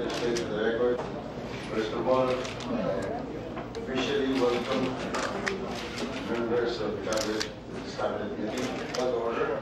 state for the record. First of all, officially welcome members of the cabinet meeting. Call to order.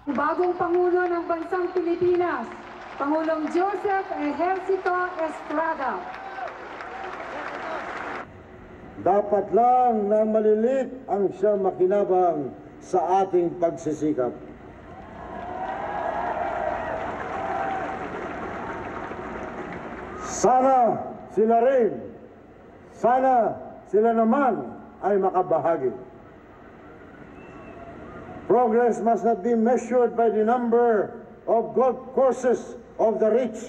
Bagong Pangulo ng Bansang Pilipinas, Pangulong Joseph Ejercito Estrada. Dapat lang na malilit ang siyang makinabang sa ating pagsisikap. Sana sila rin, sana sila naman ay makabahagi. Progress must not be measured by the number of golf courses of the rich.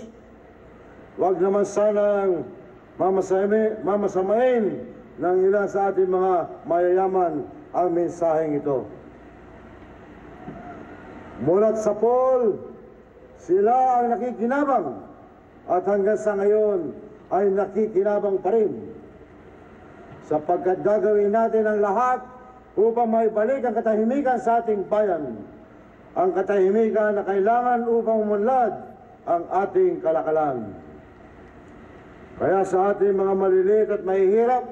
Huwag naman sanang mamasamain ng ilan sa ating mga mayayaman ang mensaheng ito. Mulat sa poll, sila ang nakikinabang at hanggang sa ngayon ay nakikinabang pa rin. Sapagkat gagawin natin ang lahat upang maibalik ang katahimikan sa ating bayan. Ang katahimikan na kailangan upang umunlad ang ating kalakalan. Kaya sa ating mga maliliit at mahihirap,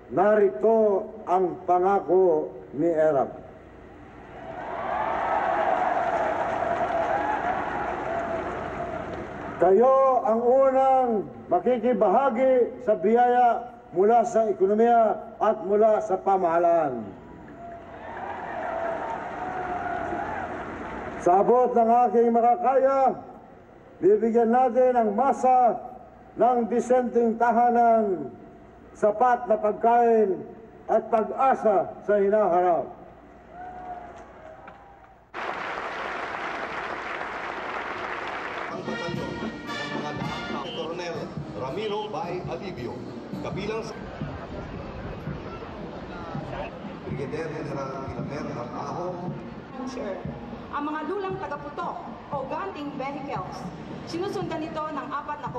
narito ang pangako ni ERAP. Kayo ang unang makikibahagi sa biyaya mula sa ekonomiya at mula sa pamahalaan. Sa abot ng aking makakaya, bibigyan natin ang masa ng disenteng tahanan, sapat na pagkain at pag-asa sa hinaharap. Ang batalyon ng mga daang Colonel Ramiro Bay Alivio, kabilang sa Brigadier General Ilamer Artajo. Sir, ang mga lulang tagaputok o gunting vehicles, sinusundan nito ng 4 na